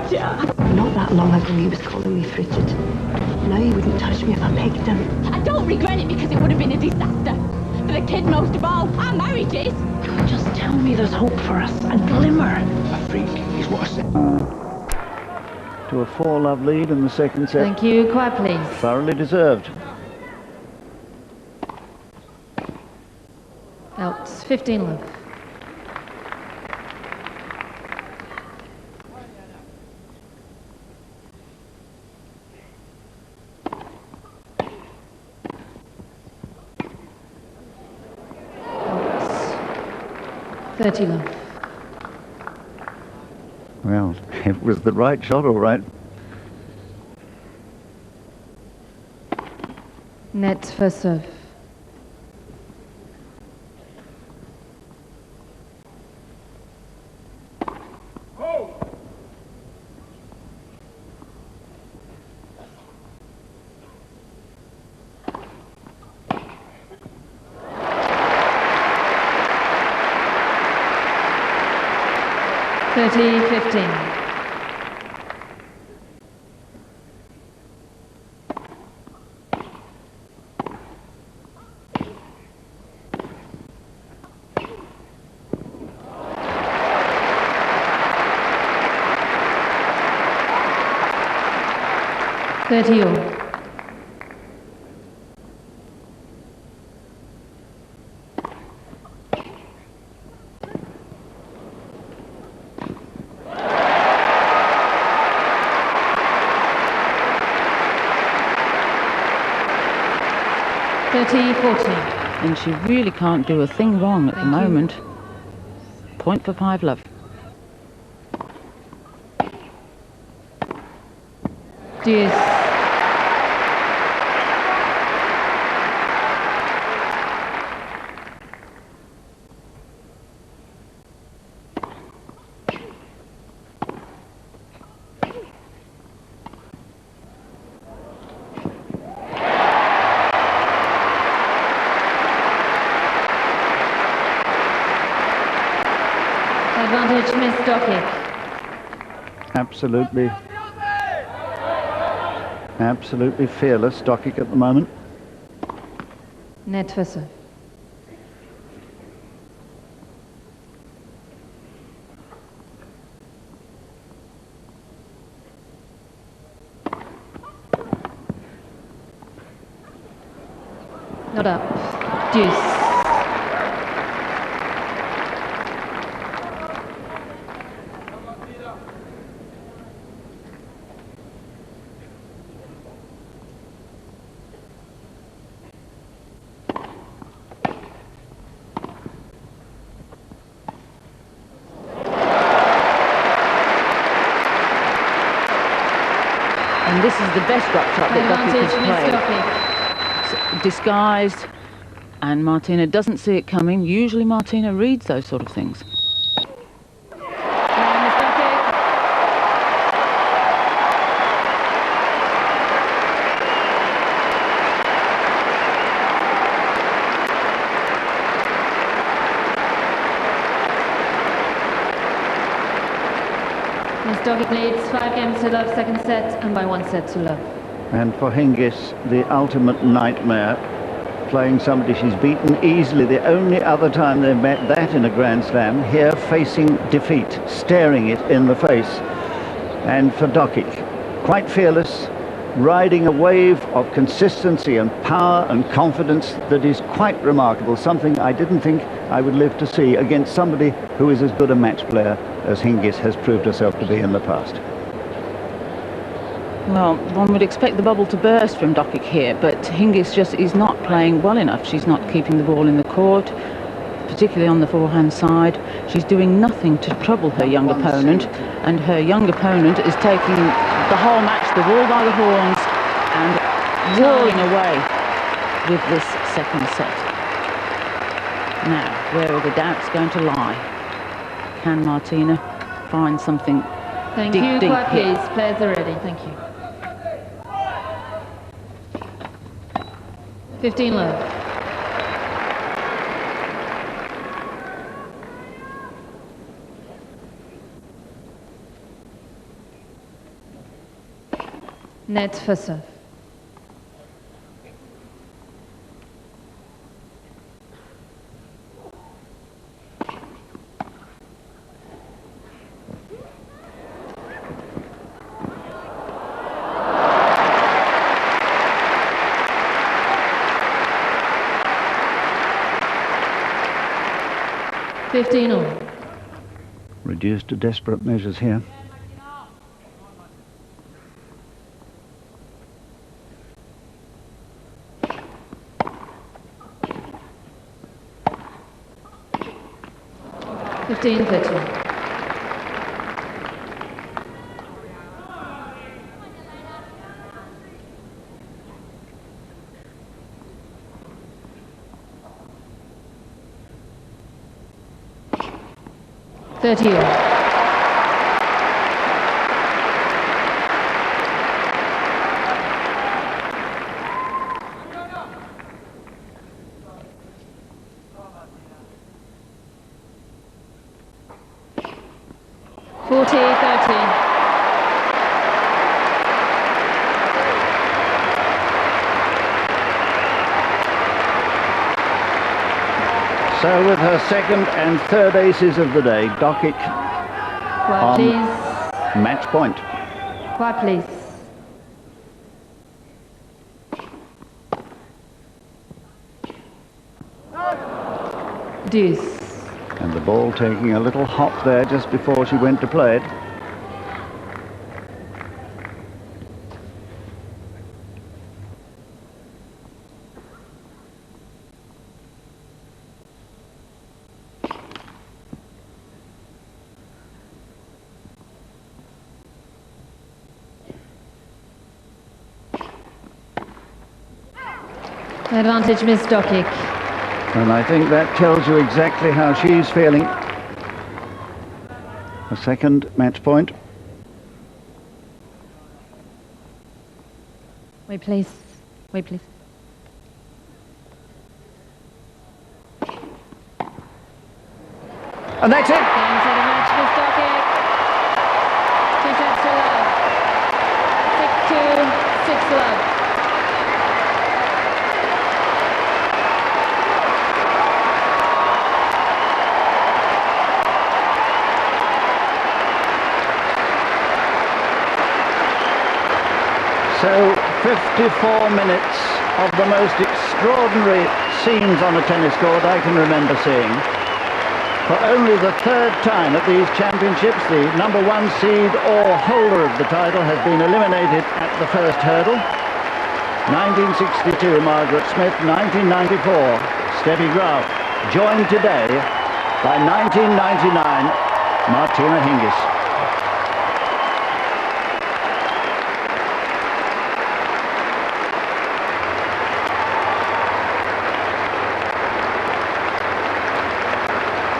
Georgia! Not that long ago he was calling me frigid. Now he wouldn't touch me if I pegged him. I don't regret it because it would have been a disaster. For the kid most of all. Our marriage is. Just tell me there's hope for us. A glimmer. I think is what I said. To a 4-love lead in the second set. Thank you. Quiet, please. Thoroughly deserved. Out. 15 love. Out. 30 love. Well, it was the right shot, all right. Net first serve. Oh. 30-15. All. 30-40. And she really can't do a thing wrong at the moment. Point for 5 love. Deuce. Advantage, Miss Dokic. Absolutely fearless, Dokic at the moment. Net for serve. Not up. Deuce. And this is the best drop shot that Dokic has played. Disguised, and Martina doesn't see it coming. Usually Martina reads those sort of things. Miss Dokic leads 5 games to love, second set, and by 1 set to love. And for Hingis, the ultimate nightmare, playing somebody she's beaten easily. The only other time they've met that in a Grand Slam, here facing defeat, staring it in the face. And for Dokic, quite fearless, riding a wave of consistency and power and confidence that is quite remarkable, something I didn't think I would live to see against somebody who is as good a match player as Hingis has proved herself to be in the past. Well, one would expect the bubble to burst from Dokic here, but Hingis just is not playing well enough. She's not keeping the ball in the court, particularly on the forehand side. She's doing nothing to trouble her young opponent, and her young opponent is taking the whole match, the ball by the horns, and roaring away with this second set. Now, where are the doubts going to lie? Can Martina find something Thank deep, you. deep Quiet, here? please. Players are ready. Thank you. 15 love. Net for serve. Reduced to desperate measures here. Fifteen 13. So with her second and third aces of the day, Dokic Quiet, please. match point. Quiet, please. Deuce. And the ball taking a little hop there just before she went to play it. Advantage, Miss Dokic. And I think that tells you exactly how she's feeling. A second match point. Wait, please. Wait, please. And that's it! Game set of match, Miss Dokic. 2 sets to love. 6-2, 6 love. So 54 minutes of the most extraordinary scenes on a tennis court I can remember seeing. For only the third time at these championships, the number one seed or holder of the title has been eliminated at the first hurdle. 1962, Margaret Smith. 1994, Steffi Graf. Joined today by 1999, Martina Hingis.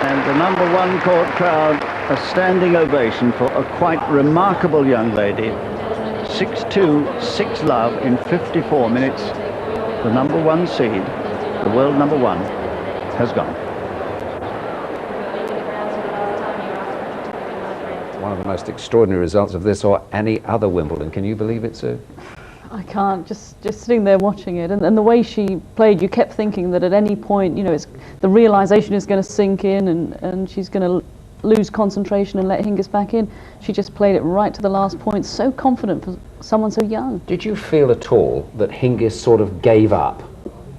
And the number one court crowd, a standing ovation for a quite remarkable young lady. 6-2, 6 love in 54 minutes. The number one seed, the world number one, has gone. One of the most extraordinary results of this or any other Wimbledon. Can you believe it, Sue? I can't, just sitting there watching it, and the way she played, you kept thinking that at any point, you know, the realisation is going to sink in and she's going to lose concentration and let Hingis back in. She just played it right to the last point, so confident for someone so young. Did you feel at all that Hingis sort of gave up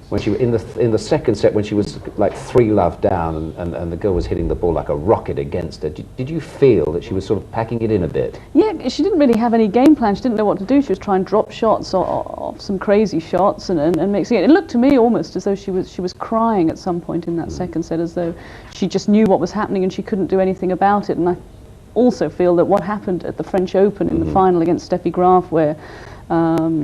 when she in the second set, when she was like 3 love down and the girl was hitting the ball like a rocket against her? Did you feel that she was sort of packing it in a bit? Yeah, she didn't really have any game plan. She didn't know what to do. She was trying to drop shots or some crazy shots and mixing it. It looked to me almost as though she was crying at some point in that second set, as though she just knew what was happening and she couldn't do anything about it. And I also feel that what happened at the French Open in the final against Steffi Graf, where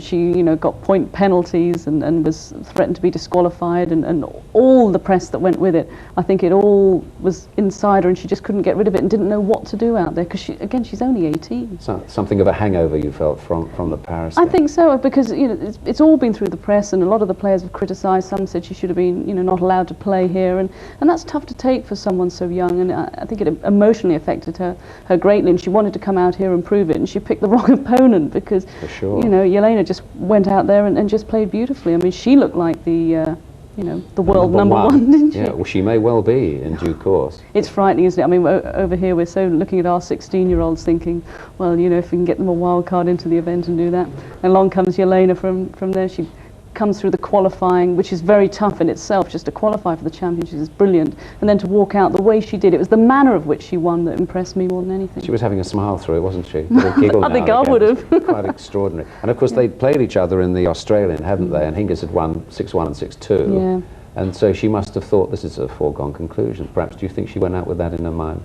she, you know, got point penalties and was threatened to be disqualified, and all the press that went with it. I think it all was inside her, and she just couldn't get rid of it and didn't know what to do out there, because she's only 18. So, something of a hangover you felt from the Paris I game. think so, because, you know, it's all been through the press, and a lot of the players have criticised. Some said she should have been, you know, not allowed to play here, and that's tough to take for someone so young, and I think it emotionally affected her greatly, and she wanted to come out here and prove it, and she picked the wrong opponent, because, For sure. you know, know, Jelena just went out there and just played beautifully. I mean, she looked like the you know, the world number one, didn't she? Yeah, well, she may well be in due course. It's frightening, isn't it? I mean, over here we're so looking at our 16-year-olds thinking, well, you know, if we can get them a wild card into the event and do that. And along comes Jelena from there. She comes through the qualifying, which is very tough in itself. Just to qualify for the championship is brilliant, and then to walk out the way she did, it was the manner of which she won that impressed me more than anything. She was having a smile through it, wasn't she? A giggle I think now I and would again. have. Quite extraordinary. And of course they'd played each other in the Australian, hadn't they? And Hingis had won 6-1 and 6-2. Yeah. And so she must have thought this is a foregone conclusion. Perhaps, do you think she went out with that in her mind?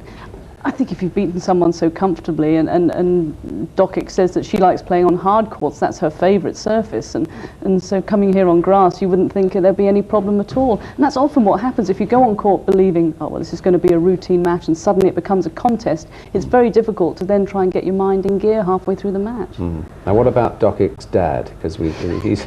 I think if you've beaten someone so comfortably, and Dokic says that she likes playing on hard courts, that's her favourite surface, and so coming here on grass, you wouldn't think there'd be any problem at all. And that's often what happens if you go on court believing, oh well, this is going to be a routine match, and suddenly it becomes a contest. It's very difficult to then try and get your mind in gear halfway through the match. Now what about Dokic's dad? Because he's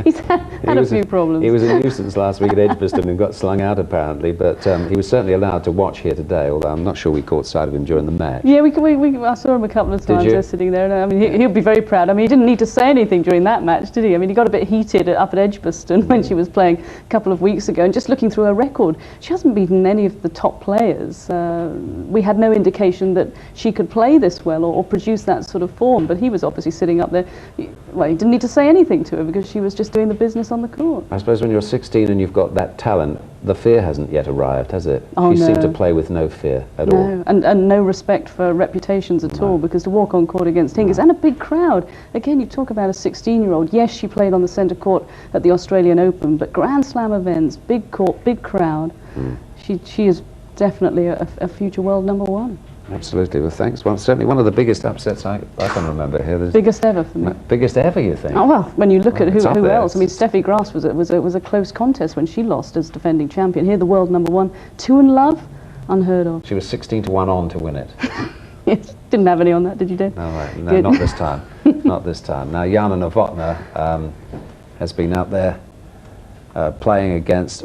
he's had a few problems. He was a nuisance last week at Edgbaston and got slung out apparently, but he was certainly allowed to watch here today, although I'm not sure we caught sight of him during the match. Yeah, I saw him a couple of times there sitting there. And, I mean, he'll be very proud. I mean, he didn't need to say anything during that match, did he? I mean, he got a bit heated up at Edgbaston when she was playing a couple of weeks ago, and just looking through her record, she hasn't beaten any of the top players. We had no indication that she could play this well or produce that sort of form, but he was obviously sitting up there. Well, he didn't need to say anything to her because she was just doing the business on the court. I suppose when you're 16 and you've got that talent, the fear hasn't yet arrived, has it? Oh, she no. seemed to play with no fear at all. And no respect for reputations at all, because to walk on court against Hingis and a big crowd, again, you talk about a 16-year-old. Yes, she played on the centre court at the Australian Open, but Grand Slam events, big court, big crowd. She is definitely a future world number one. Absolutely. Well, thanks. Well, certainly one of the biggest upsets I can remember here. Biggest ever for me. Biggest ever, you think? Oh well, when you look at who there. else, I mean, Steffi Graf was a close contest when she lost as defending champion. Here, the world number one, 2-love, unheard of. She was 16-1 on to win it. Yes, didn't have any on that, did you, Dave? No, right. No, not this time. Not this time. Now, Jana Novotná has been out there playing against